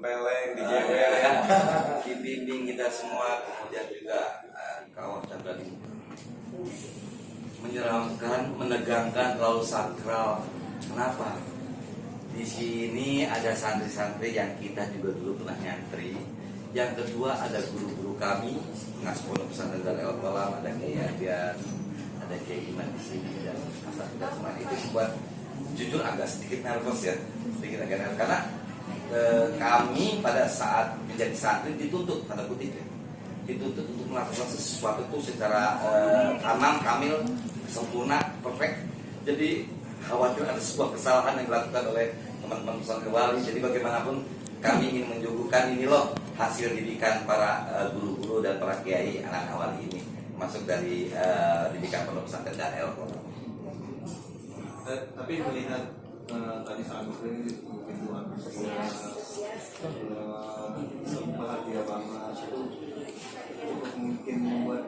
tempeleng, dijebel ya, dibimbing kita semua, kemudian juga kawan dan tadi menyeramkan, menegangkan, terlalu sakral. Kenapa? Di sini ada santri-santri yang kita juga dulu pernah nyantri. Yang kedua ada guru-guru kami, pengasuh pondok pesantren Darul Qalam, ada Kiai Adian, ada Kiai Iman di sini dan semua itu buat jujur agak sedikit nervous ya, sedikit agak nervous karena kami pada saat menjadi santri dituntut tanda kutip ya, dituntut untuk melakukan sesuatu itu secara tamam, kamil, sempurna, perfect. Jadi khawatir ada sebuah kesalahan yang dilakukan oleh teman-teman pesantren wali. Jadi bagaimanapun kami ingin menyuguhkan ini loh hasil didikan para guru-guru dan para kiai anak wali ini, masuk dari didikan pondok pesantren Darul Qalam. Tapi melihat tadi saat ini mungkin Tuhan bahagia banget itu untuk mungkin membuat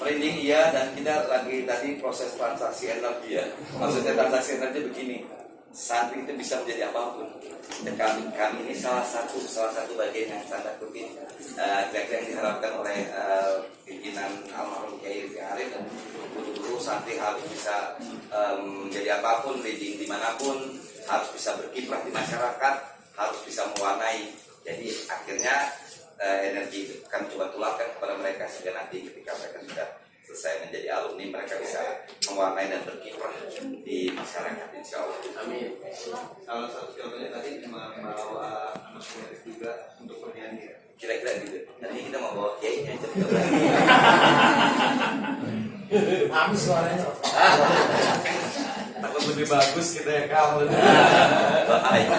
Training iya, dan kita lagi tadi proses transaksi energi ya. Maksudnya transaksi energi begini, santri itu bisa menjadi apapun. Dan kami ini salah satu bagian yang tanda kutip yang diharapkan oleh pimpinan almarhum Kiai Arif dan guru-guru. Santri harus bisa menjadi apapun, leading dimanapun, harus bisa berkiprah di masyarakat, harus bisa mewarnai. Jadi akhirnya energi itu kami coba tularkan kepada mereka sehingga nanti ketika mereka sudah selesai menjadi alumni, mereka bisa mewarnai dan berkiprah di masyarakat, insya Allah. Amin. Salah satu contohnya tadi membawa anak murid juga untuk bernyanyi. Kira-kira gitu. Nanti kita mau bawa kiainya aja. Habis suaranya. Takut lebih bagus kita ya kamu. Bahaya.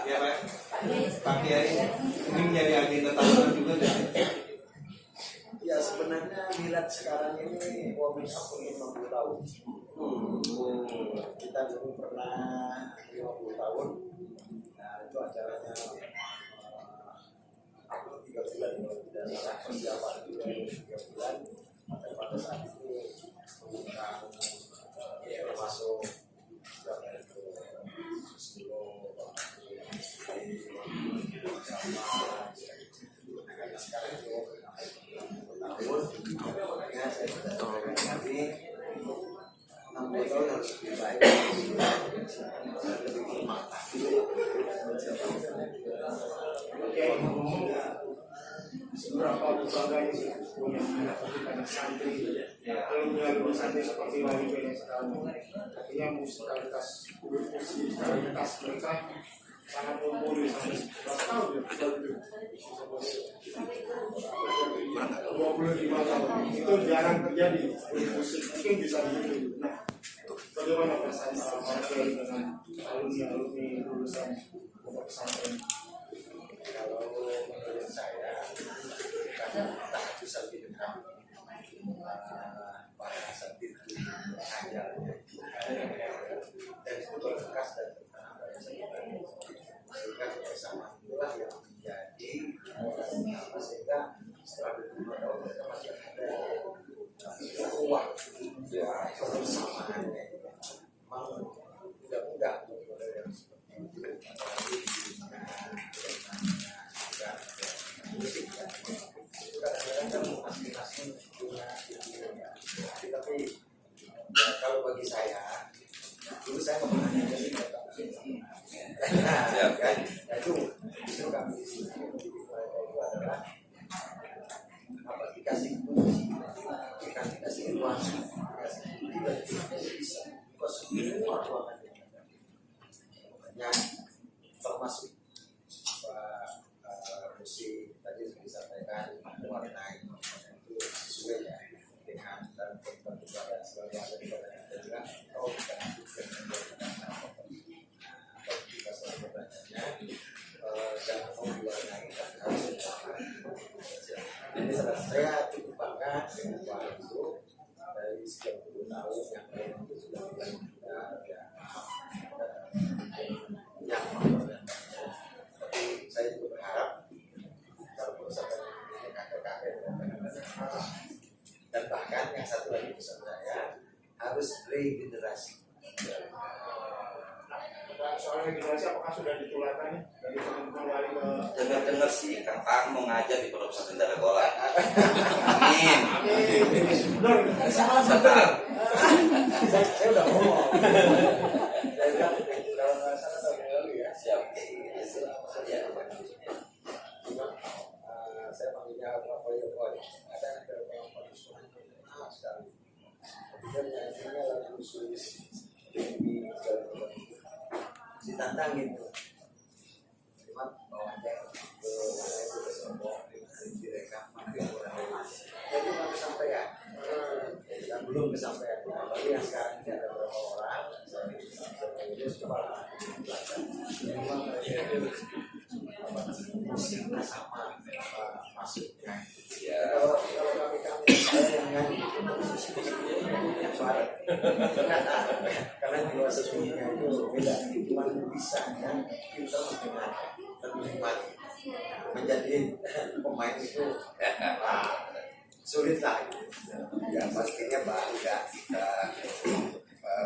Ya Pak. Pak Kiai ini menjadi agenda tahunan juga dan Ya sebenarnya milad sekarang ini wabil aku 50 tahun. Kita dulu pernah 50 tahun. Nah itu acaranya 3 bulan dan persiapan juga 3 bulan. Pada saat itu mengundang termasuk sekarang itu tahun harus lebih baik, lebih bermata. Seberapa berbagai sih punya anak santri, kalau punya guru santri seperti wali ini sekarang, artinya musikalitas mereka sangat mumpuni sampai 11 tahun ya. 25 tahun itu jarang terjadi musik, mungkin bisa begitu. Nah, bagaimana perasaan Markel dengan alumni lulusan pondok pesantren? Kalau menurut saya tak bisa lebih dekat para santri mengajar dan itu berbekas dan sehingga bersama itulah yang menjadi sehingga setelah 25 tahun mereka masih ada uang kebersamaan memang mudah-mudah yang seperti itu musik kadang-kadang masing-masing punya tapi kalau bagi saya dulu saya nggak pernah nyanyi kan itu justru kami di sini itu adalah apa dikasih dikasih ruang dikasih bisa semua ruangan yang termasuk musik tadi disampaikan mewarnai itu sesuai ya dengan dan kebutuhan dan segala macam kita juga oh kita kita selalu bertanya jangan mau diwarnai tapi harus jadi saya cukup bangga dengan Pak itu dari sekian puluh tahun yang lain itu sudah yang tapi saya juga berharap kalau perusahaan ini kakek-kakek dan bahkan yang satu lagi pesan saya harus regenerasi. Soal regenerasi apakah sudah ditularkan dari teman si Kang Tang mau ngajar di Pondok Pesantren Daragola. Amin. Benar. Benar. Saya udah ngomong. Saya bilang kalau nggak salah tahun yang lalu ya. Siap. Saya panggilnya apa ya boy. Ada yang bagus sekali. Kemudian nyanyinya lagu Swiss. Ditantangin tuh. Cuma bawanya ke sombong direkam mati orang lain. Jadi belum kesampaian. Dan belum kesampaian. Tapi yang sekarang ini ada beberapa orang. Saya terus kepala. Memang mereka itu musiknya sama masuknya. Kalau kami saya yang nyanyi itu suara. Karena jiwa sesungguhnya itu beda. Cuma bisa kan kita mendengar terlibat menjadi pemain itu sulit lah. Ya pastinya bangga kita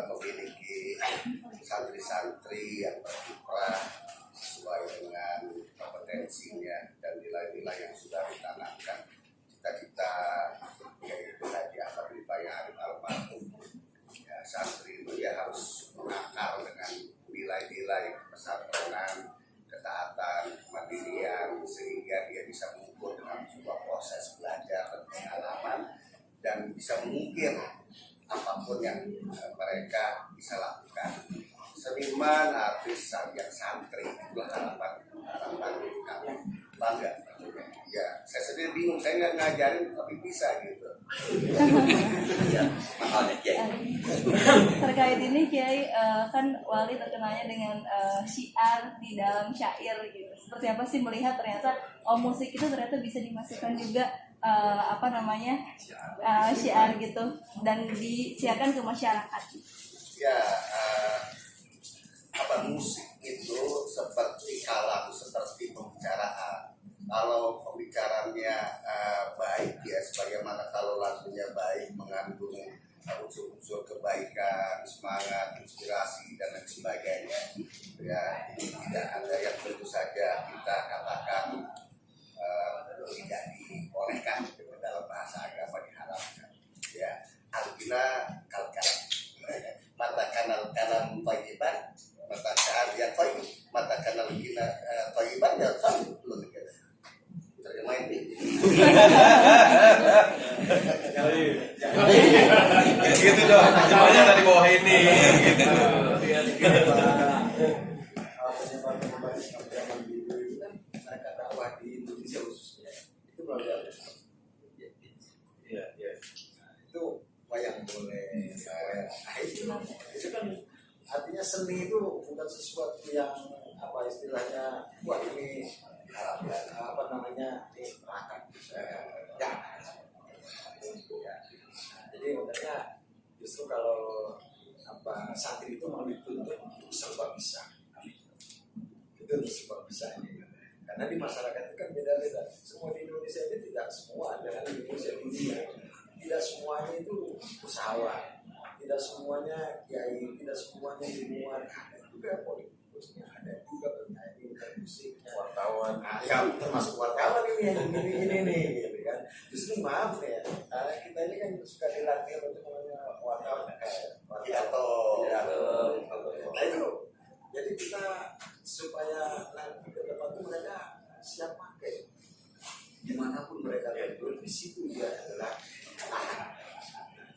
memiliki santri-santri yang berkiprah sesuai dengan kompetensinya dan nilai-nilai yang sudah ditanamkan. Cita-cita yaitu Haji Ahmad bin Bayar almarhum. Ya, santri itu ya harus mengakar dengan nilai-nilai pesantrenan, ketaatan, kemandirian, sehingga dia bisa mengukur dengan sebuah proses belajar dan pengalaman dan bisa mengukir apapun yang mereka bisa lakukan. Seniman, artis, yang santri itulah harapan kami. Bangga. Ya, saya sendiri bingung, saya nggak ngajarin tapi bisa gitu. Ya, makanya Kiai. Terkait ini Kiai, kan Wali terkenalnya dengan syiar di dalam syair gitu. Seperti apa sih melihat ternyata musik itu ternyata bisa dimasukkan juga syiar gitu dan disiarkan ke masyarakat. Ya, musik itu seperti kalam, seperti pembicaraan. Kalau pembicaranya baik ya, sebagaimana kalau lagunya baik, mengandung unsur-unsur kebaikan, semangat, inspirasi dan lain sebagainya. Ya, tidak ada yang tentu saja kita katakan tidak dibolehkan dalam bahasa agama diharapkan. Ya, algina kalkalam, mata kanal kalam thayyiban, mata syahadat thayyib, mata kanal gina thayyiban ya sambut lu gitu. Terjemahin ini. Gitu dong, terjemahnya tadi bawah ini. Mereka dakwah di Indonesia khususnya itu melalui al-Quran. Itu yang boleh itu kan artinya seni itu bukan sesuatu yang istilahnya wah ini perakakan ya. Jadi makanya justru kalau santri itu mau dituntut serba bisa, itu serba bisa ini. Karena di masyarakat itu kan beda-beda. Semua di Indonesia ini tidak semua dengan Indonesia dunia. Tidak semuanya itu usahawan, tidak semuanya kiai, tidak semuanya ilmuwan, ada juga politikusnya, ada juga penyanyi, musiknya, wartawan, ya termasuk wartawan ini yang gini nih, gitu kan. Justru maaf ya, kita ini kan suka dilatih untuk wartawan, Nah itu, jadi kita supaya nanti ke depan itu mereka siap pakai, dimanapun mereka berada di situ dia adalah.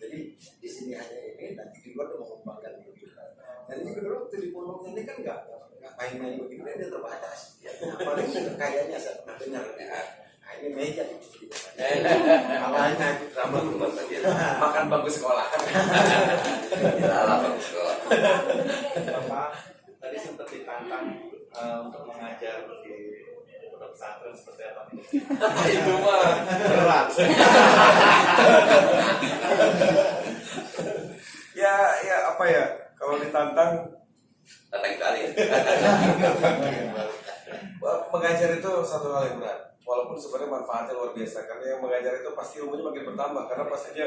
Jadi di sini hanya ini, nanti di luar mengembangkan itu. Dan ini kedua waktu di pondoknya ini kan nggak main-main begini, dia terbatas. Ya, apalagi kayaknya saya pernah dengar. Nah ini meja gitu. Awalnya rambut rumah saja. Makan bangku sekolah. Salah bagus kok. Bapak tadi sempat ditantang untuk mengajar di pondok pesantren seperti apa nih? Itu mah berat. Ya apa ya? Kalau ditantang Tantang kali. mengajar itu satu hal yang berat. Walaupun sebenarnya manfaatnya luar biasa, karena yang mengajar itu pasti ilmunya makin bertambah, karena pastinya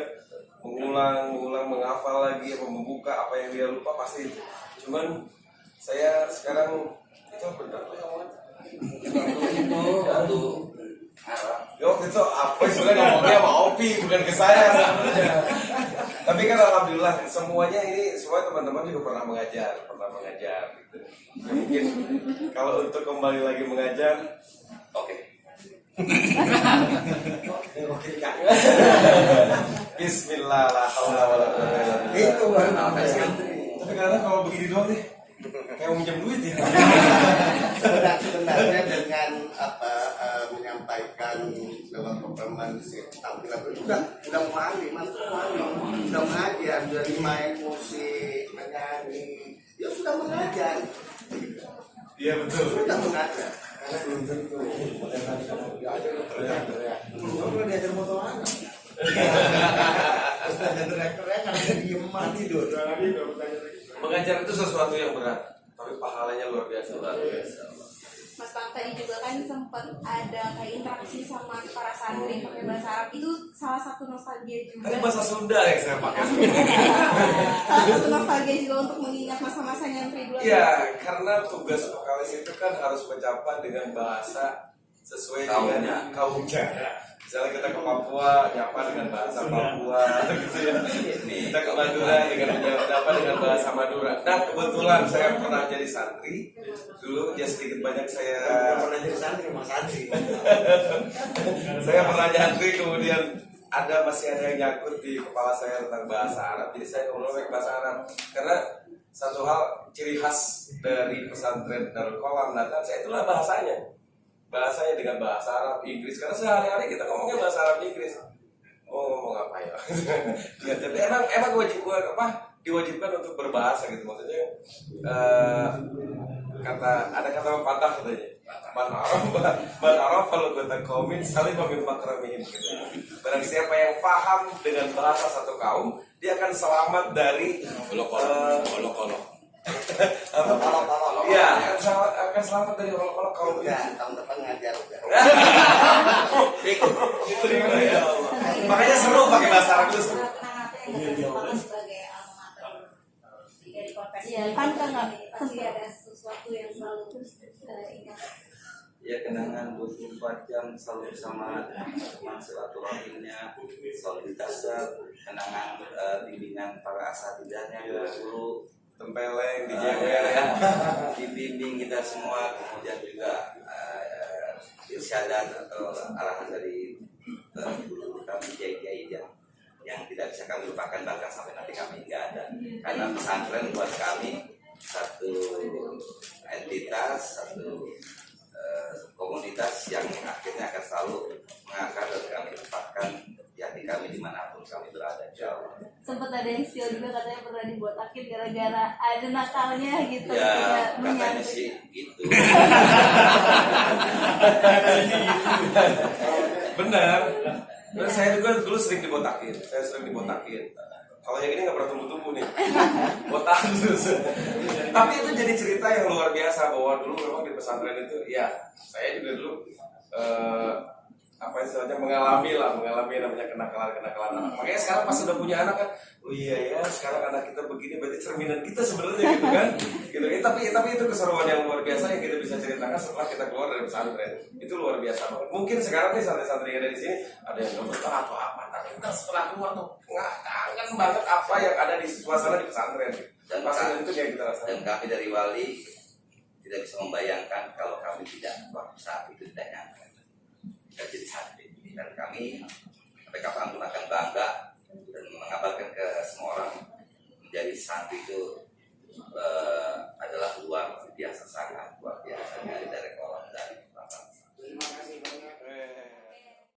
mengulang, menghafal lagi, membuka apa yang dia lupa pasti. Cuman saya sekarang itu benar tuh yang mana? tuh. Ya, waktu itu apa sebenarnya ngomongnya sama Opi bukan ke saya sebenarnya. Tapi kan alhamdulillah semuanya ini semua teman-teman juga pernah mengajar gitu. Ya, mungkin kalau untuk kembali lagi mengajar, Oke. Oke Kak. Bismillah la haula wala quwwata illa billah. Itu baru Kenalkan santri. Tapi kadang kalau begini doang nih kayak mau minjem duit ya. Sebenarnya dengan menyampaikan lewat performance tampilan itu udah mualim, udah mengajar, udah main musik, menyanyi, ya sudah mengajar, Iya betul. sudah mengajar. karena belum tentu belum diajar motor anak. Terus ada teriak-teriak ada diem mati tidur. Mengajar itu sesuatu yang berat, tapi pahalanya luar biasa. Mas Bang tadi juga kan sempat ada kayak interaksi sama para santri pakai bahasa Arab, itu salah satu nostalgia juga. Tadi bahasa Sunda yang saya pakai. Salah satu nostalgia juga untuk mengingat masa-masa nyantri dulu. Iya, karena tugas vokalis itu kan harus mencapai dengan bahasa sesuai dengan kaumnya. Misalnya kita ke Papua, nyapa dengan bahasa Papua, gitu ya. Kita ke Madura dengan menyapa dengan bahasa Madura. Nah, kebetulan saya pernah jadi santri. Dulu ya sedikit banyak saya Pernah jadi santri mas santri. saya pernah nyantri, kemudian masih ada yang nyangkut di kepala saya tentang bahasa Arab. Jadi saya ngomong pakai bahasa Arab karena satu hal ciri khas dari pesantren Darul Qalam Natan, saya itulah bahasanya dengan bahasa Arab, Inggris, karena sehari-hari kita ngomongnya bahasa Arab Inggris. Oh, ngomong apa ya? Ya, tapi emang diwajibkan untuk berbahasa gitu, maksudnya ada kata pepatah katanya, man araf kalau kata kaumin saling memin makramihim gitu. Barang siapa yang paham dengan bahasa satu kaum, dia akan selamat dari olok-olok. Iya, akan selamat dari olok-olok kaum. Udah tahun depan ngajar udah. Itu dia. Makanya seru pakai bahasa Arab itu. Iya, kan nggak pasti ada sesuatu yang selalu ingat. Ya, kenangan 24 jam selalu bersama teman silaturahimnya, soliditasnya, kenangan bimbingan para asatidahnya, guru, Tempeleng, dijewer, dibimbing kita semua, kemudian juga irsyadat atau arahan dari guru kami kiai-kiai yang tidak bisa kami lupakan bahkan sampai nanti kami nggak ada, karena pesantren buat kami satu entitas, satu komunitas yang akhirnya akan selalu mengakar dan kami tempatkan di hati kami dimanapun kami berada. sempat ada yang spill juga katanya pernah dibuat akhir gara-gara ada nakalnya gitu. Ya, katanya sih gitu. benar. Dan saya juga dulu sering dibotakin. Kalau yang ini nggak pernah tumbuh-tumbuh nih, botak terus. Tapi itu jadi cerita yang luar biasa bahwa dulu memang di pesantren itu, ya saya juga dulu istilahnya mengalami namanya kenakalan. Makanya sekarang pas udah punya anak kan, oh iya ya sekarang anak kita begini, berarti cerminan kita sebenarnya gitu kan. Gitu. Tapi itu keseruan yang luar biasa yang kita bisa ceritakan setelah kita keluar dari pesantren. Itu luar biasa banget. Mungkin sekarang nih santri-santri yang ada di sini ada yang nggak betah atau apa, tapi kita setelah keluar tuh nggak kangen banget apa yang ada di suasana di pesantren. Dan pasti itu yang kita rasakan. Dan kami dari Wali tidak bisa membayangkan kalau kami tidak waktu saat itu tidak nyangka kita jadi santri. Dan kami sampai kapanpun akan bangga dan mengabarkan ke semua orang menjadi santri itu adalah luar biasa sangat.